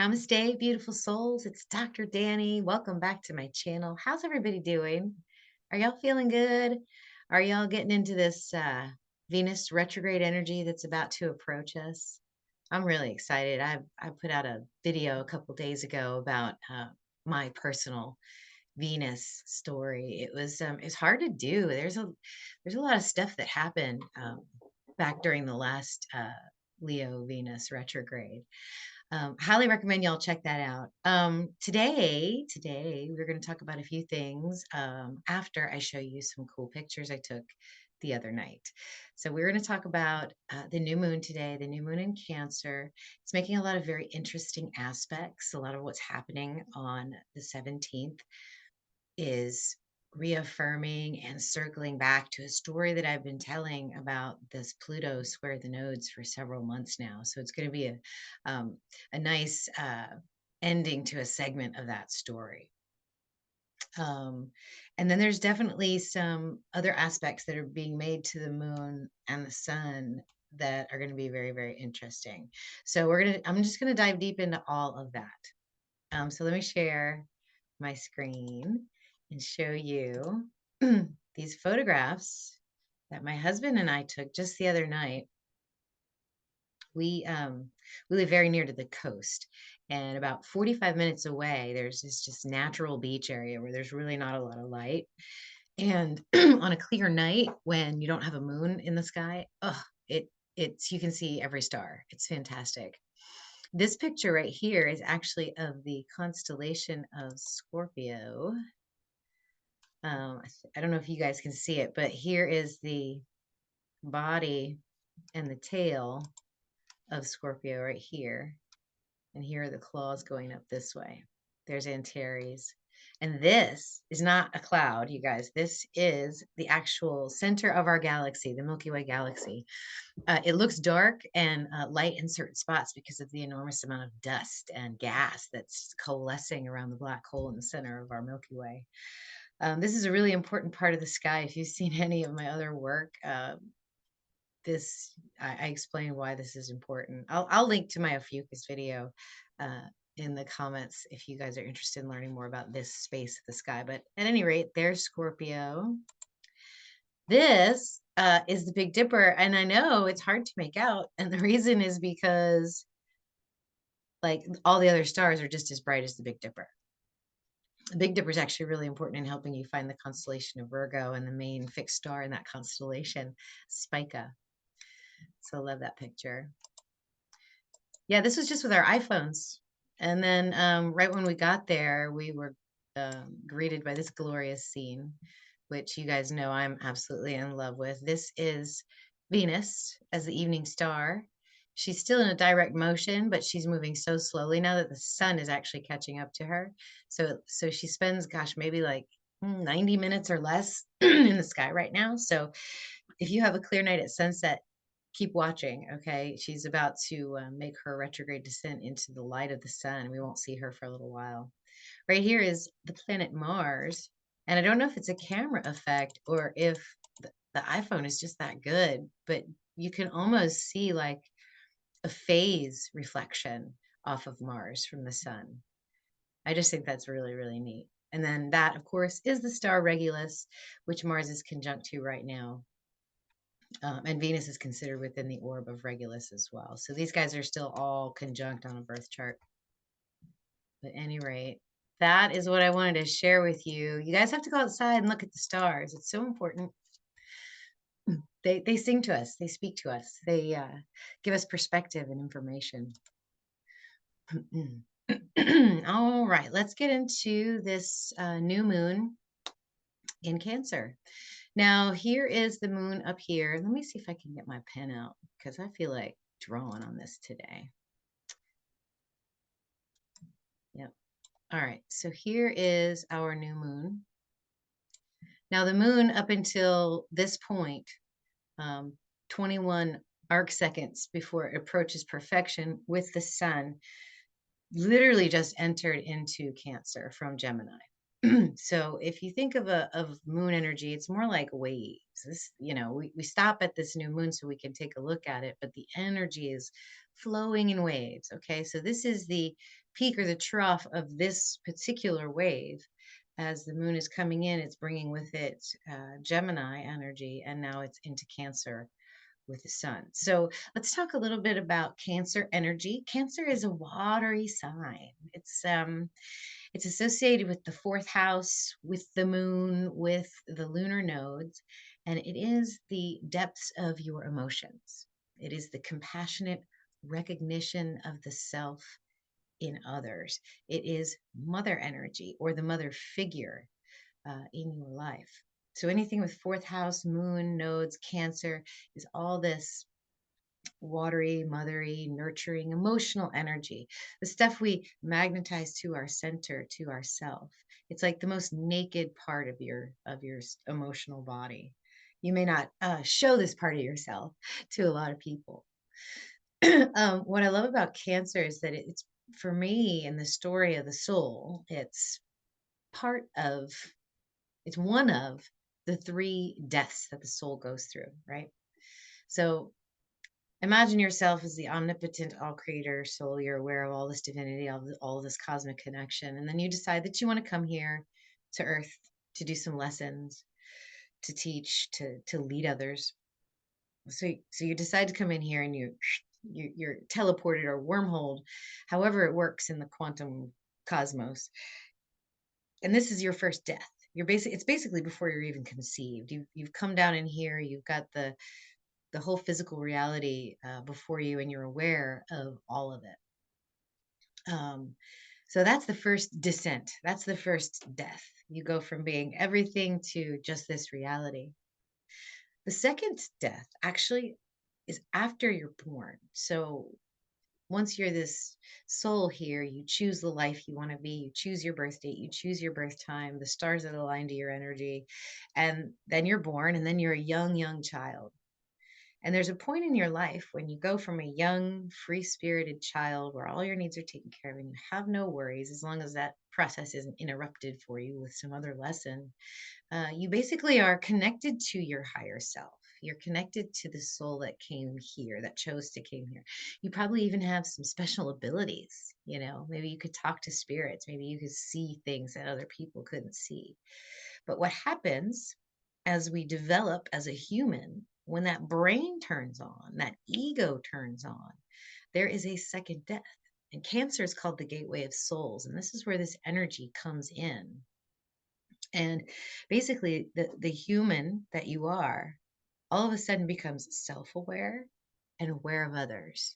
Namaste, beautiful souls. It's Dr. Danny. Welcome back to my channel. How's everybody doing? Are y'all feeling good? Are y'all getting into this Venus retrograde energy that's about to approach us? I'm really excited. I put out a video a couple days ago about my personal Venus story. It's hard to do. There's a lot of stuff that happened back during the last Leo Venus retrograde. Highly recommend y'all check that out. Today we're going to talk about a few things after I show you some cool pictures I took the other night. So we're going to talk about the new moon today, the new moon in Cancer. It's making a lot of very interesting aspects. A lot of what's happening on the 17th is reaffirming and circling back to a story that I've been telling about this Pluto square the nodes for several months now. So it's going to be a nice ending to a segment of that story. And then there's definitely some other aspects that are being made to the moon and the sun that are going to be very, very interesting. So I'm just going to dive deep into all of that. So let me share my screen and show you these photographs that my husband and I took just the other night. We live very near to the coast, and about 45 minutes away, there's this just natural beach area where there's really not a lot of light. And on a clear night when you don't have a moon in the sky, it's you can see every star. It's fantastic. This picture right here is actually of the constellation of Scorpio. I don't know if you guys can see it, but here is the body and the tail of Scorpio right here. And here are the claws going up this way. There's Antares. And this is not a cloud, you guys. This is the actual center of our galaxy, the Milky Way galaxy. It looks dark and light in certain spots because of the enormous amount of dust and gas that's coalescing around the black hole in the center of our Milky Way. This is a really important part of the sky. If you've seen any of my other work, I explain why this is important. I'll link to my Ophiuchus video in the comments if you guys are interested in learning more about this space of the sky. But at any rate, there's Scorpio. This is the Big Dipper, and I know it's hard to make out, and the reason is because like all the other stars are just as bright as the Big Dipper. The Big Dipper is actually really important in helping you find the constellation of Virgo and the main fixed star in that constellation, Spica. So I love that picture. Yeah, this was just with our iPhones. And then right when we got there, we were greeted by this glorious scene, which you guys know I'm absolutely in love with. This is Venus as the evening star. She's still in a direct motion, but she's moving so slowly now that the sun is actually catching up to her. So she spends, gosh, maybe like 90 minutes or less in the sky right now. So if you have a clear night at sunset, keep watching. Okay, she's about to make her retrograde descent into the light of the sun. We won't see her for a little while. Right here is the planet Mars, and I don't know if it's a camera effect or if the iPhone is just that good, but you can almost see like a phase reflection off of Mars from the sun. I just think that's really, really neat. And then that, of course, is the star Regulus, which Mars is conjunct to right now. And Venus is considered within the orb of Regulus as well. So these guys are still all conjunct on a birth chart. But at any rate, that is what I wanted to share with you. You guys have to go outside and look at the stars. It's so important. They sing to us. They speak to us. They give us perspective and information. All right, let's get into this new moon in Cancer. Now, here is the moon up here. Let me see if I can get my pen out because I feel like drawing on this today. Yep. All right, so here is our new moon. Now, the moon up until this point, 21 arc seconds before it approaches perfection with the sun, literally just entered into Cancer from Gemini. So if you think of moon energy, it's more like waves. This, we stop at this new moon so we can take a look at it, but the energy is flowing in waves. Okay, so this is the peak or the trough of this particular wave. As the moon is coming in, it's bringing with it Gemini energy, and now it's into Cancer with the sun. So let's talk a little bit about Cancer energy. Cancer is a watery sign. It's associated with the fourth house, with the moon, with the lunar nodes, and it is the depths of your emotions. It is the compassionate recognition of the self in others. It is mother energy or the mother figure in your life. So anything with fourth house, moon, nodes, Cancer is all this watery, mothery, nurturing, emotional energy, the stuff we magnetize to our center, to ourself. It's like the most naked part of your emotional body. You may not show this part of yourself to a lot of people. What I love about Cancer is that it's, for me, in the story of the soul, part of it's one of the three deaths that the soul goes through, right? So imagine yourself as the omnipotent, all creator soul. You're aware of all this divinity, all of this cosmic connection. And then you decide that you want to come here to Earth to do some lessons, to teach, to lead others. So you decide to come in here and you're teleported or wormholed, however it works in the quantum cosmos. And this is your first death. It's basically before you're even conceived. You've come down in here, you've got the whole physical reality before you, and you're aware of all of it. So that's the first descent. That's the first death. You go from being everything to just this reality. The second death actually is after you're born. So once you're this soul here, you choose the life you want to be, you choose your birth date, you choose your birth time, the stars that align to your energy, and then you're born, and then you're a young child. And there's a point in your life when you go from a young, free spirited child where all your needs are taken care of and you have no worries, as long as that process isn't interrupted for you with some other lesson. You basically are connected to your higher self. You're connected to the soul that came here, that chose to came here. You probably even have some special abilities. Maybe you could talk to spirits. Maybe you could see things that other people couldn't see. But what happens as we develop as a human, when that brain turns on, that ego turns on, there is a second death. And Cancer is called the gateway of souls. And this is where this energy comes in. And basically, the human that you are all of a sudden becomes self aware and aware of others.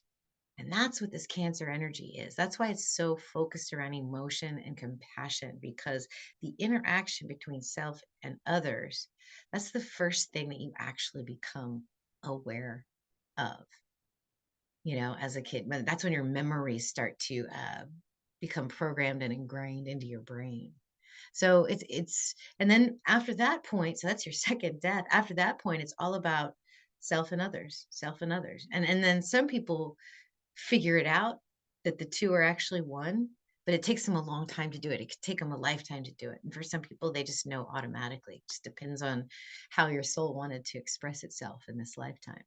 And that's what this Cancer energy is. That's why it's so focused around emotion and compassion, because the interaction between self and others, that's the first thing that you actually become aware of, as a kid. That's when your memories start to become programmed and ingrained into your brain. So and then after that point, so that's your second death. After that point, it's all about self and others, self and others. And then some people figure it out that the two are actually one, but it takes them a long time to do it. It could take them a lifetime to do it. And for some people, they just know automatically. It just depends on how your soul wanted to express itself in this lifetime.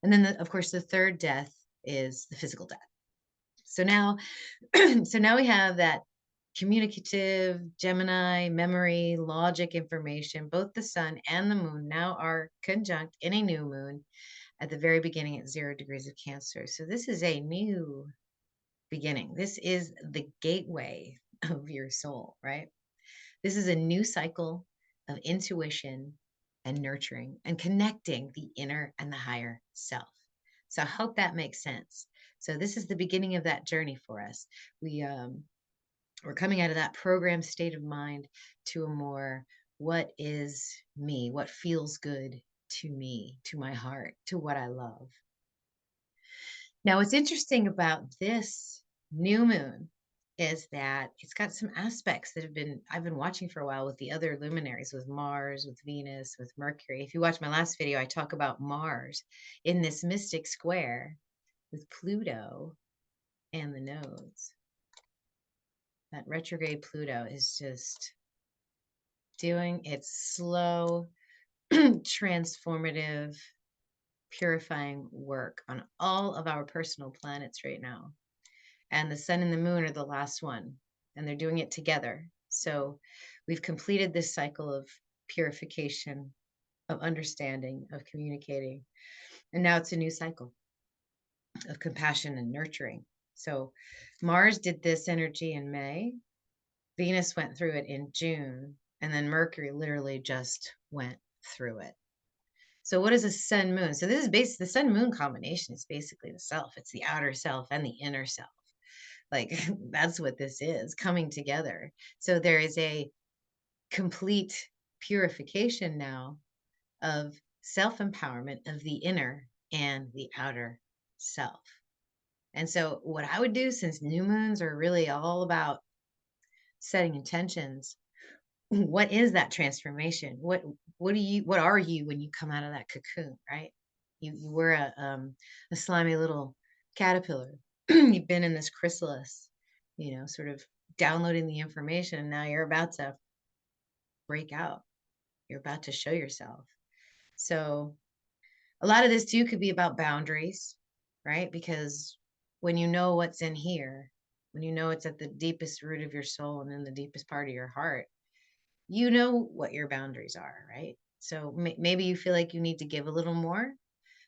And then, of course, the third death is the physical death. So now, we have that communicative Gemini, memory, logic information. Both the sun and the moon now are conjunct in a new moon at the very beginning at 0 degrees of Cancer. So this is a new beginning. This is the gateway of your soul, right? This is a new cycle of intuition and nurturing and connecting the inner and the higher self. So I hope that makes sense. So this is the beginning of that journey for us. We're coming out of that programmed state of mind to a more, what is me? What feels good to me, to my heart, to what I love? Now, what's interesting about this new moon is that it's got some aspects that I've been watching for a while with the other luminaries, with Mars, with Venus, with Mercury. If you watch my last video, I talk about Mars in this mystic square with Pluto and the nodes. That retrograde Pluto is just doing its slow, transformative, purifying work on all of our personal planets right now. and the sun and the moon are the last one, and they're doing it together. So we've completed this cycle of purification, of understanding, of communicating, and now it's a new cycle of compassion and nurturing. So Mars did this energy in May, Venus went through it in June, and then Mercury literally just went through it. So what is a sun moon? So this is basically the sun moon combination is basically the self. It's the outer self and the inner self. Like that's what this is coming together. So there is a complete purification now of self-empowerment of the inner and the outer self. And so what I would do, since new moons are really all about setting intentions, what is that transformation? What are you when you come out of that cocoon, right? You were a slimy little caterpillar. You've been in this chrysalis, sort of downloading the information, and now you're about to break out. You're about to show yourself. So a lot of this too could be about boundaries, right? Because when you know what's in here, when you know it's at the deepest root of your soul and in the deepest part of your heart, you know what your boundaries are, right? So maybe you feel like you need to give a little more.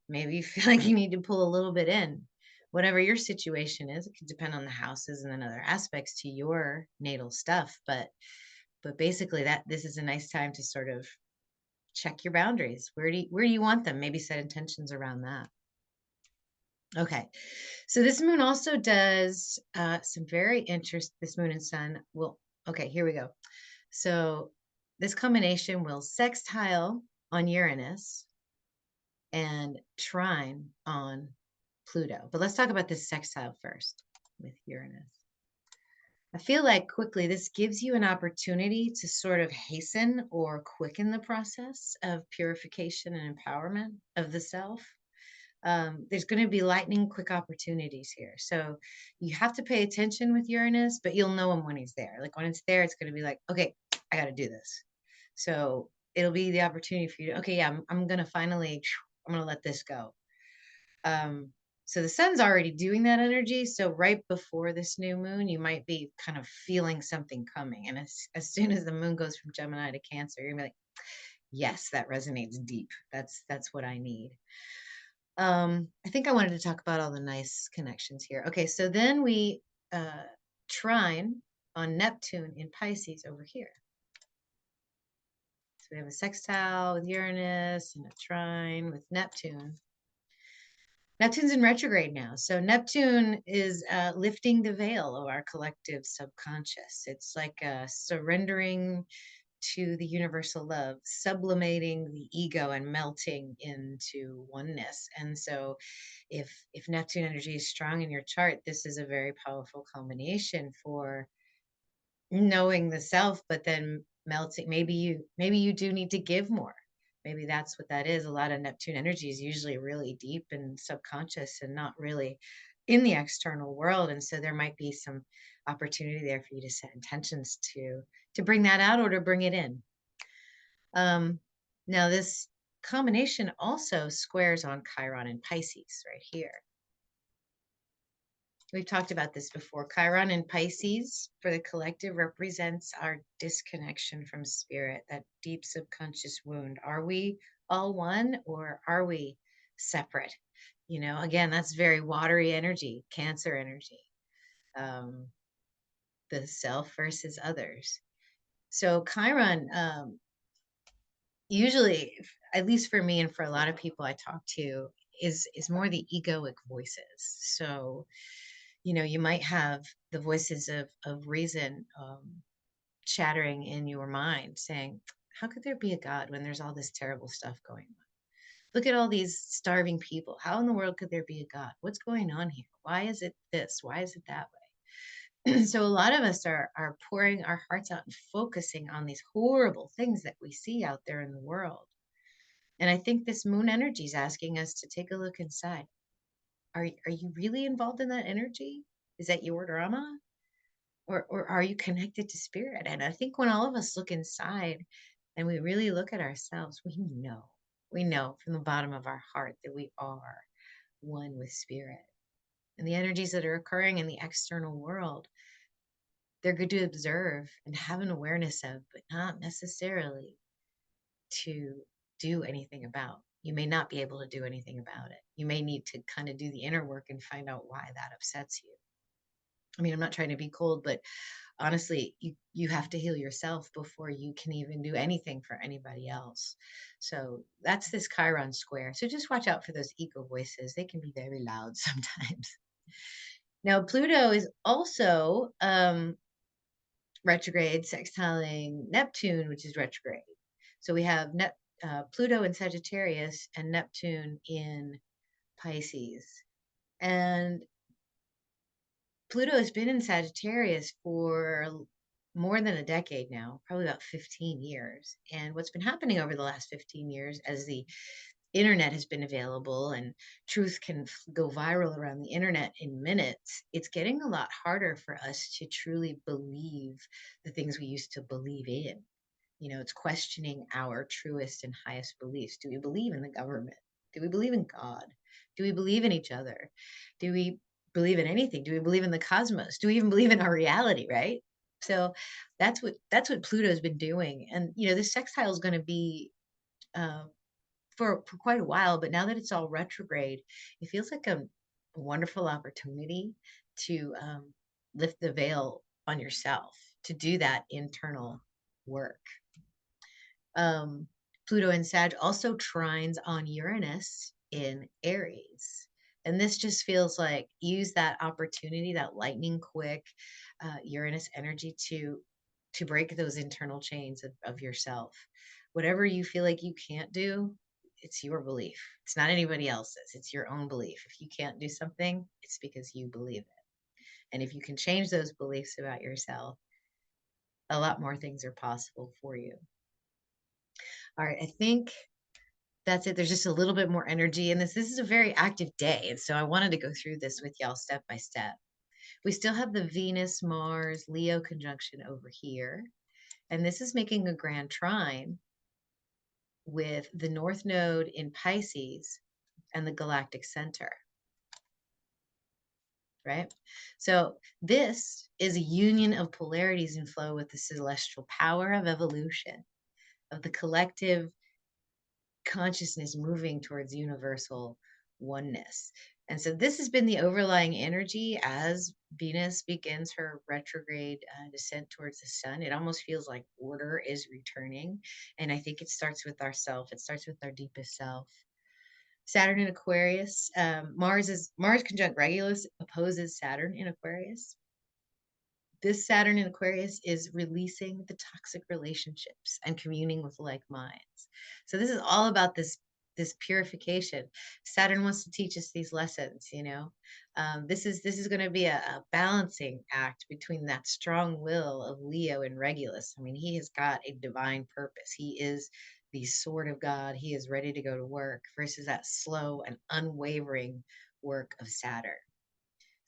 Maybe you feel like you need to pull a little bit in. Whatever your situation is, it could depend on the houses and then other aspects to your natal stuff. But basically, that this is a nice time to sort of check your boundaries. Where do you want them? Maybe set intentions around that. Okay, so this moon also does some very interesting. This moon and sun will. Okay, here we go. So this combination will sextile on Uranus and trine on Pluto. But let's talk about this sextile first with Uranus. I feel like quickly this gives you an opportunity to sort of hasten or quicken the process of purification and empowerment of the self. There's going to be lightning quick opportunities here. So you have to pay attention with Uranus, but you'll know him when he's there. Like when it's there, it's going to be like, okay, I got to do this. So it'll be the opportunity for you to, okay, yeah, I'm going to finally, I'm going to let this go. So the sun's already doing that energy. So right before this new moon, you might be kind of feeling something coming. And as soon as the moon goes from Gemini to Cancer, you're gonna be like, yes, that resonates deep. That's what I need. I think I wanted to talk about all the nice connections here. Okay, so then we trine on Neptune in Pisces over here. So we have a sextile with Uranus and a trine with Neptune. Neptune's in retrograde now. So Neptune is lifting the veil of our collective subconscious. It's like surrendering to the universal love, sublimating the ego and melting into oneness. And so if Neptune energy is strong in your chart, this is a very powerful combination for knowing the self, but then melting. Maybe you do need to give more. Maybe that's what that is. A lot of Neptune energy is usually really deep and subconscious and not really in the external world. And so there might be some opportunity there for you to set intentions to bring that out or to bring it in. Now this combination also squares on Chiron and Pisces right here. We've talked about this before. Chiron in Pisces for the collective represents our disconnection from spirit, that deep subconscious wound. Are we all one or are we separate? Again, that's very watery energy, Cancer energy, the self versus others. So Chiron, usually, at least for me and for a lot of people I talk to, is more the egoic voices. So you might have the voices of reason chattering in your mind saying, how could there be a God when there's all this terrible stuff going on? Look at all these starving people. How in the world could there be a God? What's going on here? Why is it this? Why is it that way? So a lot of us are pouring our hearts out and focusing on these horrible things that we see out there in the world. And I think this moon energy is asking us to take a look inside. Are you really involved in that energy? Is that your drama? Or are you connected to spirit? And I think when all of us look inside and we really look at ourselves, we know from the bottom of our heart that we are one with spirit. And the energies that are occurring in the external world, they're good to observe and have an awareness of, but not necessarily to do anything about. You may not be able to do anything about it. You may need to kind of do the inner work and find out why that upsets you. I mean, I'm not trying to be cold, but honestly, you have to heal yourself before you can even do anything for anybody else. So that's this Chiron square. So just watch out for those ego voices. They can be very loud sometimes. Now, Pluto is also retrograde, sextiling Neptune, which is retrograde. So we have Pluto in Sagittarius and Neptune in Pisces. And Pluto has been in Sagittarius for more than a decade now, probably about 15 years. And what's been happening over the last 15 years, as the internet has been available and truth can go viral around the internet in minutes, it's getting a lot harder for us to truly believe the things we used to believe in. You know, it's questioning our truest and highest beliefs. Do we believe in the government? Do we believe in God? Do we believe in each other? Do we believe in anything? Do we believe in the cosmos? Do we even believe in our reality, right? So that's what Pluto's been doing. And you know, this sextile is going to be uh, for quite a while, but now that it's all retrograde, it feels like a wonderful opportunity to lift the veil on yourself, to do that internal work. um, Pluto in Sag also trines on Uranus in Aries. And this just feels like use that opportunity, that lightning quick Uranus energy to break those internal chains of yourself. Whatever you feel like you can't do, it's your belief. It's not anybody else's. It's your own belief. If you can't do something, it's because you believe it. And if you can change those beliefs about yourself, a lot more things are possible for you. All right, I think that's it. There's just a little bit more energy in this. This is a very active day. And so I wanted to go through this with y'all step by step. We still have the Venus, Mars, Leo conjunction over here. And this is making a grand trine with the North Node in Pisces and the galactic center, right? So this is a union of polarities in flow with the celestial power of evolution, of the collective consciousness moving towards universal oneness. And so this has been the overlying energy as Venus begins her retrograde descent towards the sun. It almost feels like order is returning. And I think it starts with ourself. It starts with our deepest self. Saturn in Aquarius. Mars conjunct Regulus opposes Saturn in Aquarius. This Saturn in Aquarius is releasing the toxic relationships and communing with like minds. So this is all about this purification. Saturn wants to teach us these lessons. You know, this is going to be a balancing act between that strong will of Leo and Regulus. I mean, he has got a divine purpose. He is the sword of God. He is ready to go to work versus that slow and unwavering work of Saturn.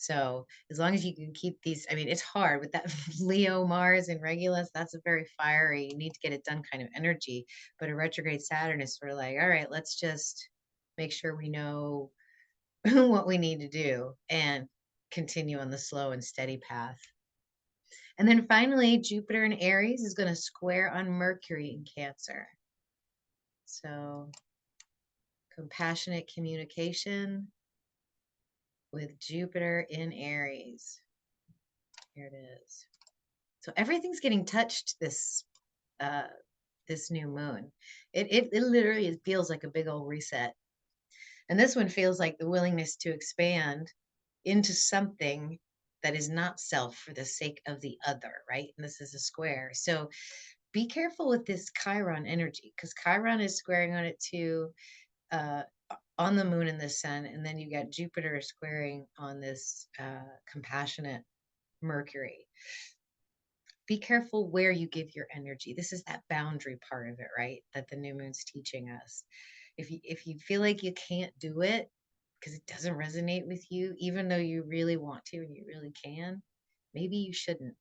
So as long as you can keep these, I mean, it's hard with that Leo, Mars, and Regulus. That's a very fiery, you need to get it done kind of energy. But a retrograde Saturn is sort of like, all right, let's just make sure we know what we need to do and continue on the slow and steady path. And then finally, Jupiter in Aries is going to square on Mercury in Cancer. So compassionate communication with Jupiter in Aries. Here it is. So everything's getting touched uh, this new moon. It literally feels like a big old reset. And this one feels like the willingness to expand into something that is not self for the sake of the other, right? And this is a square. So be careful with this Chiron energy because Chiron is squaring on it too, on the moon and the sun. And then you got Jupiter squaring on this compassionate Mercury. Be careful where you give your energy. This is that boundary part of it, right? That the new moon's teaching us. If you feel like you can't do it because it doesn't resonate with you, even though you really want to and you really can, maybe you shouldn't.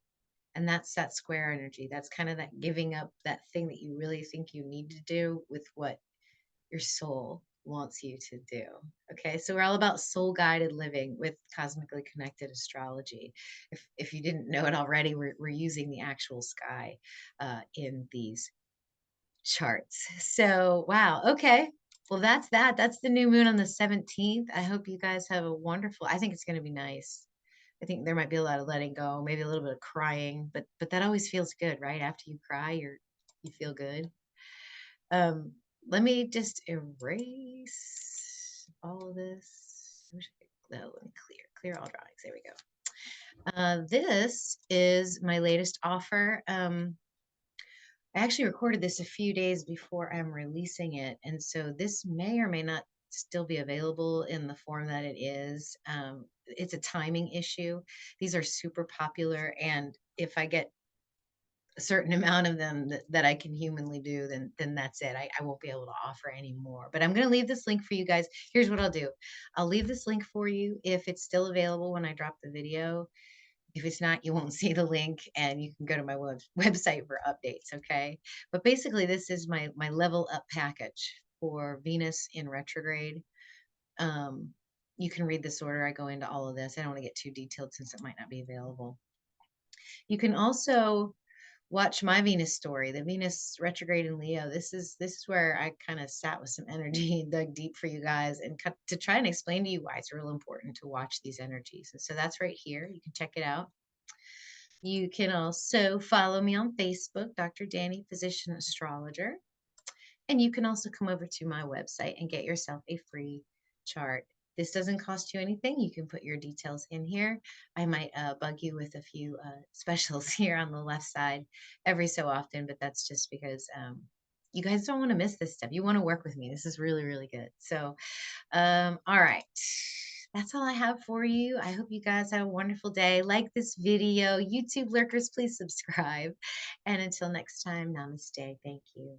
And that's that square energy. That's kind of that giving up that thing that you really think you need to do with what your soul wants you to do. Okay, so we're all about soul guided living with cosmically connected astrology. If you didn't know it already, we're using the actual sky in these charts. So wow, okay. Well, that's that. That's the new moon on the 17th. I hope you guys have a wonderful. I think it's going to be nice. I think there might be a lot of letting go, maybe a little bit of crying, but that always feels good, right? After you cry, you feel good. Um, Let me just erase all of this. No, let me clear all drawings. There we go. This is my latest offer. I actually recorded this a few days before I'm releasing it, and so this may or may not still be available in the form that it is. It's a timing issue. These are super popular, and if I get a certain amount of them that I can humanly do, then that's it. I won't be able to offer any more. But I'm going to leave this link for you guys. Here's what I'll do. I'll leave this link for you if it's still available when I drop the video. If it's not, you won't see the link, and you can go to my website for updates. Okay. But basically, this is my level up package for Venus in retrograde. Um, you can read this order. I go into all of this. I don't want to get too detailed since it might not be available. You can also watch my Venus story, the Venus retrograde in Leo. This is where I kind of sat with some energy and dug deep for you guys and to try and explain to you why it's real important to watch these energies. And so that's right here. You can check it out. You can also follow me on Facebook, Dr. Danny, Physician Astrologer. And you can also come over to my website and get yourself a free chart. This doesn't cost you anything. You can put your details in here. I might bug you with a few specials here on the left side every so often, but that's just because you guys don't want to miss this stuff. You want to work with me. This is really, really good. So, all right. That's all I have for you. I hope you guys have a wonderful day. Like this video. YouTube lurkers, please subscribe. And until next time, namaste. Thank you.